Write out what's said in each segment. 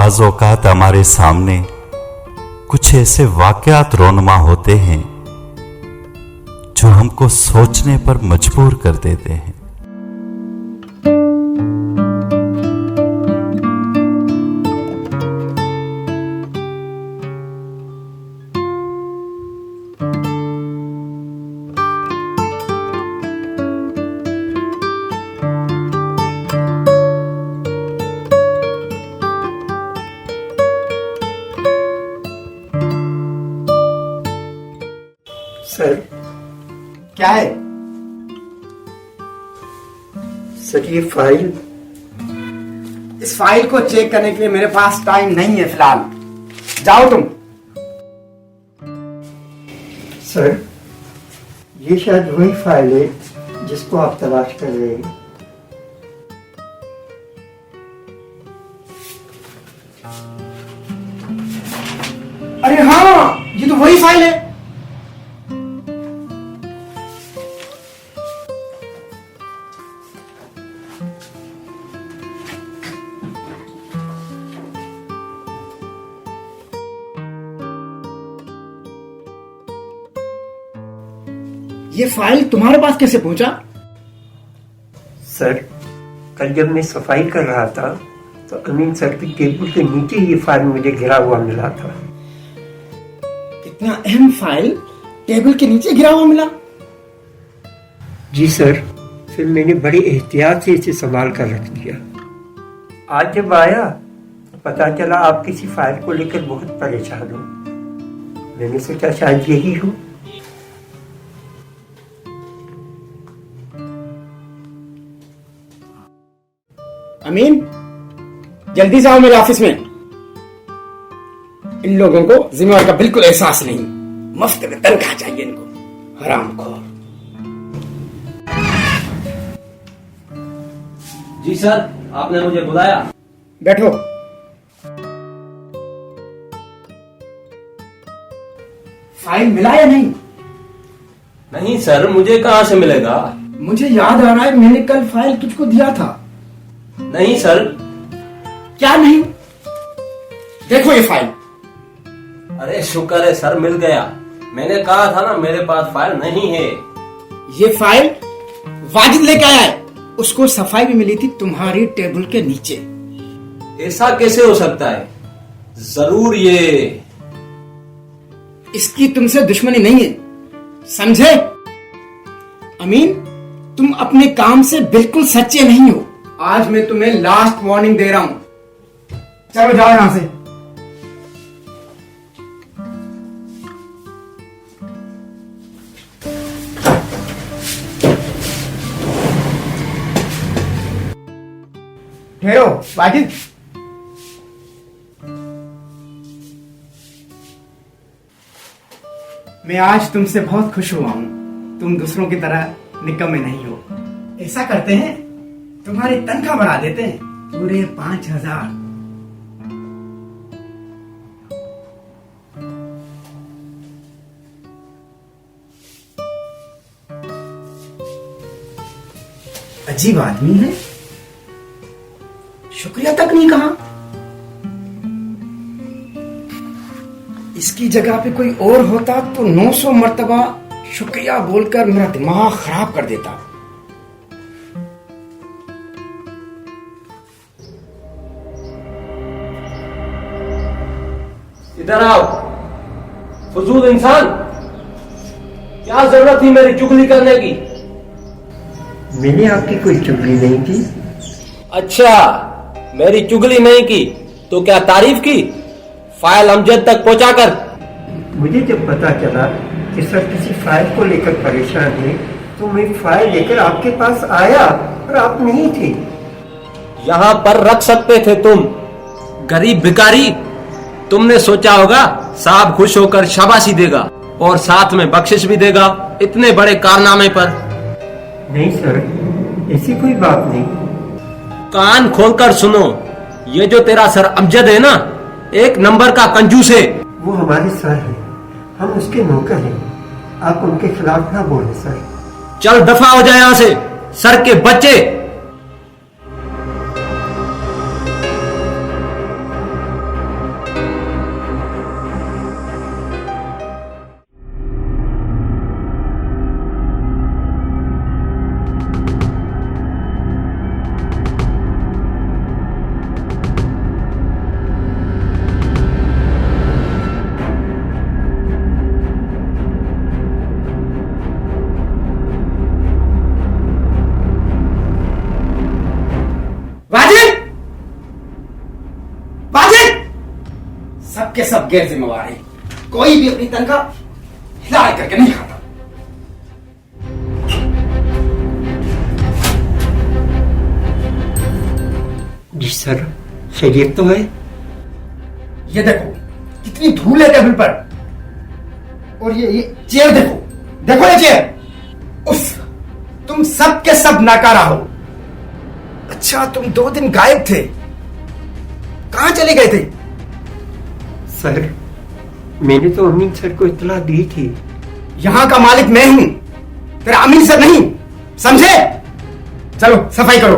बाज़ औक़ात हमारे सामने कुछ ऐसे वाक़यात रोनुमा होते हैं जो हमको सोचने पर मजबूर कर देते हैं। सर, क्या है? सर ये फाइल। इस फाइल को चेक करने के लिए मेरे पास टाइम नहीं है फिलहाल। जाओ तुम। सर, ये शायद वही फाइल है जिसको आप तलाश कर रहे हैं। अरे हाँ, ये तो वही फाइल है। ये फाइल तुम्हारे पास कैसे पहुंचा? सर, कल जब मैं सफाई कर रहा था तो अमीन सर की टेबल के नीचे ये फाइल मुझे गिरा हुआ मिला था। इतना अहम फाइल टेबल के नीचे गिरा हुआ मिला? जी सर, फिर मैंने बड़ी एहतियात से इसे संभाल कर रख दिया। आज जब आया तो पता चला आप किसी फाइल को लेकर बहुत परेशान हो। मैंने सोचा शायद यही हो। अमीन, जल्दी से आओ मेरे ऑफिस में। इन लोगों को जिम्मेवारी का बिल्कुल एहसास नहीं। मुफ्त में तनख्वाह चाहिए इनको, हरामखोर। जी सर, आपने मुझे बुलाया। बैठो। फाइल मिला या नहीं? नहीं सर, मुझे कहाँ से मिलेगा? मुझे याद आ रहा है मैंने कल फाइल तुझको दिया था। नहीं सर। क्या नहीं? देखो ये फाइल। अरे शुक्र है सर, मिल गया। मैंने कहा था ना मेरे पास फाइल नहीं है। ये फाइल वाजिद लेके आया है। उसको सफाई भी मिली थी तुम्हारी टेबल के नीचे। ऐसा कैसे हो सकता है? जरूर ये इसकी तुमसे दुश्मनी नहीं है, समझे? अमीन, तुम अपने काम से बिल्कुल सच्चे नहीं हो। आज मैं तुम्हें लास्ट वार्निंग दे रहा हूं। चलो जाओ यहां से। ठहरो वाजिद। मैं आज तुमसे बहुत खुश हुआ हूं। तुम दूसरों की तरह निकम्मे नहीं हो। ऐसा करते हैं, तुम्हारी तनख्वाह बढ़ा देते हैं, पूरे 5,000। अजीब आदमी है, शुक्रिया तक नहीं कहा। इसकी जगह पे कोई और होता तो 900 मर्तबा शुक्रिया बोलकर मेरा दिमाग खराब कर देता। इधर आओ फजूल इंसान। क्या जरूरत थी मेरी चुगली करने की? मैंने आपकी कोई चुगली नहीं की। अच्छा, मेरी चुगली नहीं की तो क्या तारीफ की? फाइल अमजद तक पहुंचाकर। मुझे जब पता चला कि सर किसी फाइल को लेकर परेशान है तो मैं फाइल लेकर आपके पास आया और आप नहीं थे। यहाँ पर रख सकते थे तुम, गरीब भिखारी। तुमने सोचा होगा साहब खुश होकर शाबाशी देगा और साथ में बख्शिश भी देगा इतने बड़े कारनामे पर। नहीं सर, ऐसी कोई बात नहीं। कान खोलकर सुनो, ये जो तेरा सर अमजद है ना, एक नंबर का कंजूस है। वो हमारे सर है, हम उसके नौकर हैं। आप उनके खिलाफ ना बोले सर। चल दफा हो जाए यहाँ से, सर के बच्चे। के सब गैर जिम्मेवार हैं। कोई भी अपनी तनख्वाह हिला करके नहीं खाता। जी सर, खैरियत तो है? ये देखो कितनी धूल है टेबल पर, और ये चेयर देखो, देखो ये चेयर। उफ, तुम सब के सब नाकारा हो। अच्छा, तुम 2 दिन गायब थे, कहां चले गए थे? सर, मैंने तो अमीन सर को इत्तला दी थी। यहां का मालिक मैं हूं, तेरा अमीन सर नहीं, समझे? चलो सफाई करो।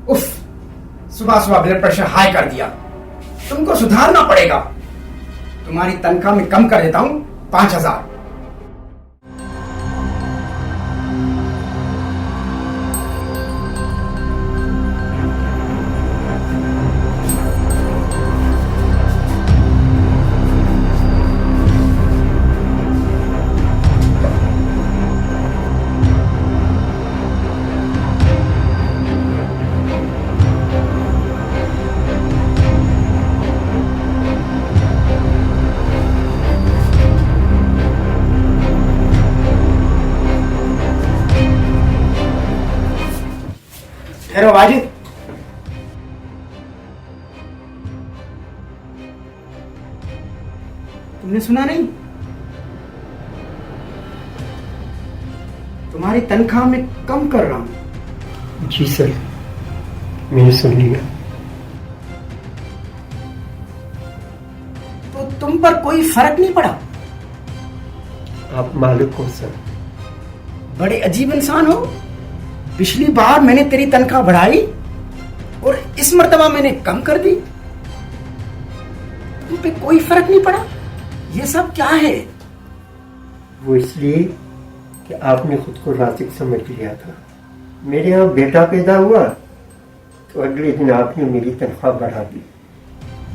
उफ, सुबह सुबह ब्लड प्रेशर हाई कर दिया। तुमको सुधारना पड़ेगा। तुम्हारी तनख्वाह में कम कर देता हूं 5,000। ठहरो वाजिद, तुमने सुना नहीं? तुम्हारी तनख्वाह में कम कर रहा हूं। जी सर, मैंने सुन लिया। तो तुम पर कोई फर्क नहीं पड़ा? आप मालिक हो सर। बड़े अजीब इंसान हो। पिछली बार मैंने तेरी तनख्वाह बढ़ाई और इस मर्तबा मैंने कम कर दी। तुम पे कोई फर्क नहीं पड़ा? ये सब क्या है? वो इसलिए कि आपने खुद को राज़िक समझ लिया था। मेरे यहाँ बेटा पैदा हुआ तो अगले दिन आपने मेरी तनख्वाह बढ़ा दी।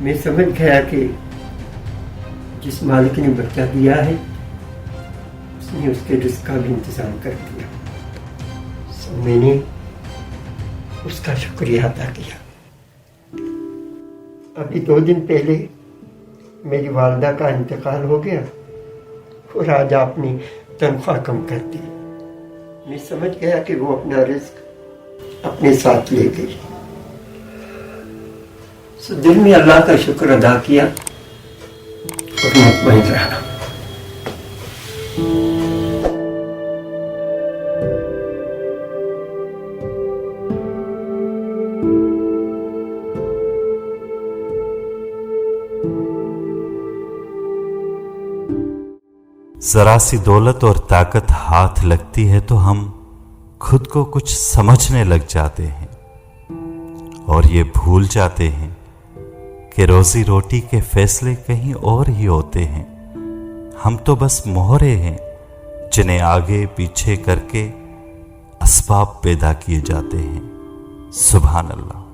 मैं समझ गया कि जिस मालिक ने बच्चा दिया है उसने उसके रिस्क का भी इंतजाम कर दिया। तो मैंने उसका शुक्रिया अदा किया। अभी 2 दिन पहले मेरी वालदा का इंतकाल हो गया और आज आपने तनख्वाह कम कर दी। मैं समझ गया कि वो अपना रिस्क अपने साथ ले गई। सो दिल में अल्लाह का शुक्र अदा किया और मुतमईन रहा। जरा सी दौलत और ताकत हाथ लगती है तो हम खुद को कुछ समझने लग जाते हैं और ये भूल जाते हैं कि रोजी रोटी के फैसले कहीं और ही होते हैं। हम तो बस मोहरे हैं जिन्हें आगे पीछे करके असबाब पैदा किए जाते हैं। सुभान अल्लाह।